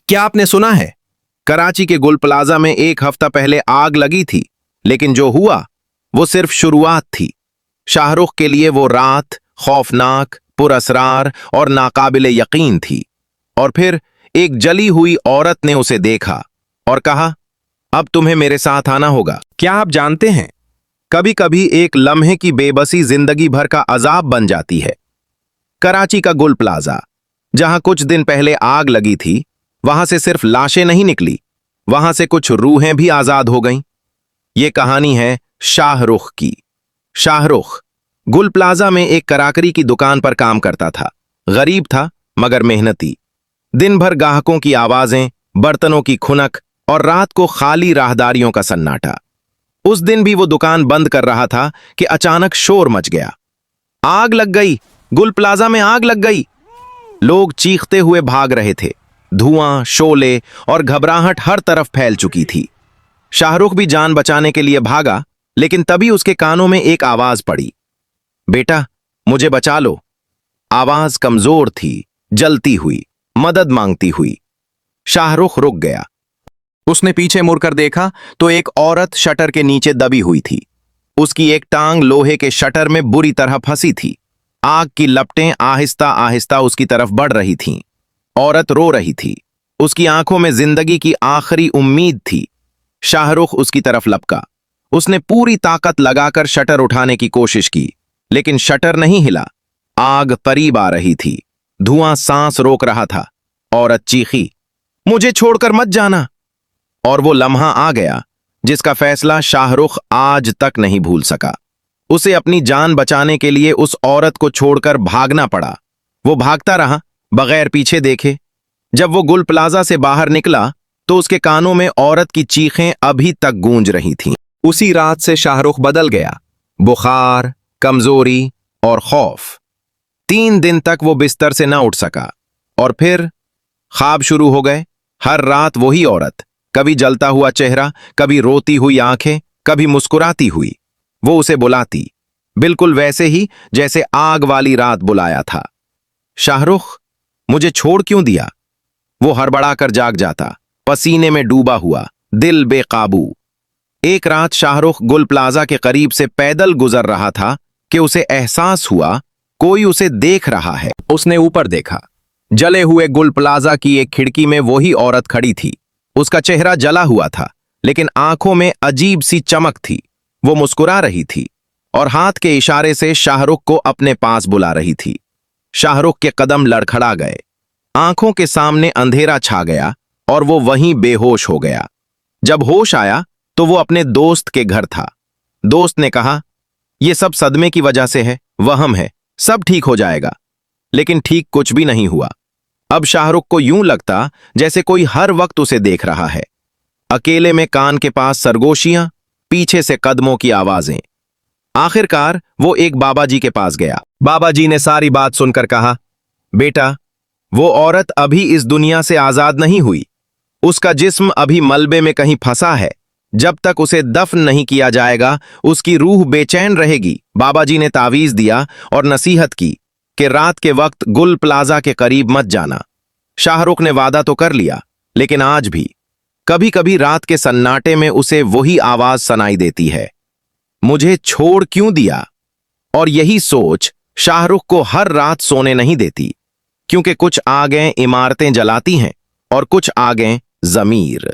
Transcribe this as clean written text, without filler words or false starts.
क्या आपने सुना है? कराची के गुल प्लाजा में एक हफ्ता पहले आग लगी थी, लेकिन जो हुआ वो सिर्फ शुरुआत थी। शाहरुख के लिए वो रात खौफनाक, पुरअसरार और नाकाबिले यकीन थी। और फिर एक जली हुई औरत ने उसे देखा और कहा, अब तुम्हें मेरे साथ आना होगा। क्या आप जानते हैं, कभी कभी एक लम्हे की बेबसी जिंदगी भर का अजाब बन जाती है। कराची का गुल प्लाजा, जहां कुछ दिन पहले आग लगी थी, वहां से सिर्फ लाशें नहीं निकली, वहां से कुछ रूहें भी आजाद हो गईं। ये कहानी है शाहरुख की। शाहरुख गुल प्लाजा में एक कराकरी की दुकान पर काम करता था। गरीब था मगर मेहनती। दिन भर ग्राहकों की आवाजें, बर्तनों की खुनक और रात को खाली राहदारियों का सन्नाटा। उस दिन भी वो दुकान बंद कर रहा था कि अचानक शोर मच गया। आग लग गई, गुल प्लाजा में आग लग गई। लोग चीखते हुए भाग रहे थे। धुआं, शोले और घबराहट हर तरफ फैल चुकी थी। शाहरुख भी जान बचाने के लिए भागा, लेकिन तभी उसके कानों में एक आवाज पड़ी, बेटा मुझे बचा लो। आवाज कमजोर थी, जलती हुई, मदद मांगती हुई। शाहरुख रुक गया। उसने पीछे मुड़कर देखा तो एक औरत शटर के नीचे दबी हुई थी। उसकी एक टांग लोहे के शटर में बुरी तरह फंसी थी। आग की लपटें आहिस्ता आहिस्ता उसकी तरफ बढ़ रही थीं। औरत रो रही थी। उसकी आंखों में जिंदगी की आखिरी उम्मीद थी। शाहरुख उसकी तरफ लपका। उसने पूरी ताकत लगाकर शटर उठाने की कोशिश की, लेकिन शटर नहीं हिला। आग करीब आ रही थी। धुआं सांस रोक रहा था। औरत चीखी, मुझे छोड़कर मत जाना। और वो लम्हा आ गया जिसका फैसला शाहरुख आज तक नहीं भूल सका। उसे अपनी जान बचाने के लिए उस औरत को छोड़कर भागना पड़ा। वो भागता रहा बगैर पीछे देखे। जब वो गुल प्लाजा से बाहर निकला तो उसके कानों में औरत की चीखें अभी तक गूंज रही थीं। उसी रात से शाहरुख बदल गया। बुखार, कमजोरी और खौफ। 3 दिन तक वो बिस्तर से ना उठ सका। और फिर ख्वाब शुरू हो गए। हर रात वही औरत, कभी जलता हुआ चेहरा, कभी रोती हुई आंखें, कभी मुस्कुराती हुई। वो उसे बुलाती, बिल्कुल वैसे ही जैसे आग वाली रात बुलाया था। शाहरुख, मुझे छोड़ क्यों दिया? वो हड़बड़ाकर जाग जाता, पसीने में डूबा हुआ, दिल बेकाबू। एक रात शाहरुख गुल प्लाजा के करीब से पैदल गुजर रहा था कि उसे एहसास हुआ कोई उसे देख रहा है। उसने ऊपर देखा। जले हुए गुल प्लाजा की एक खिड़की में वही औरत खड़ी थी। उसका चेहरा जला हुआ था, लेकिन आंखों में अजीब सी चमक थी। वो मुस्कुरा रही थी और हाथ के इशारे से शाहरुख को अपने पास बुला रही थी। शाहरुख के कदम लड़खड़ा गए। आंखों के सामने अंधेरा छा गया और वो वहीं बेहोश हो गया। जब होश आया तो वो अपने दोस्त के घर था। दोस्त ने कहा, यह सब सदमे की वजह से है, वहम है, सब ठीक हो जाएगा। लेकिन ठीक कुछ भी नहीं हुआ। अब शाहरुख को यूं लगता जैसे कोई हर वक्त उसे देख रहा है। अकेले में कान के पास सरगोशियां, पीछे से कदमों की आवाजें। आखिरकार वो एक बाबा जी के पास गया। बाबा जी ने सारी बात सुनकर कहा, बेटा वो औरत अभी इस दुनिया से आजाद नहीं हुई। उसका जिस्म अभी मलबे में कहीं फंसा है। जब तक उसे दफन नहीं किया जाएगा उसकी रूह बेचैन रहेगी। बाबा जी ने तावीज दिया और नसीहत की कि रात के वक्त गुल प्लाजा के करीब मत जाना। शाहरुख ने वादा तो कर लिया, लेकिन आज भी कभी कभी रात के सन्नाटे में उसे वही आवाज सुनाई देती है, मुझे छोड़ क्यों दिया? और यही सोच शाहरुख को हर रात सोने नहीं देती, क्योंकि कुछ आगें इमारतें जलाती हैं और कुछ आगें ज़मीर।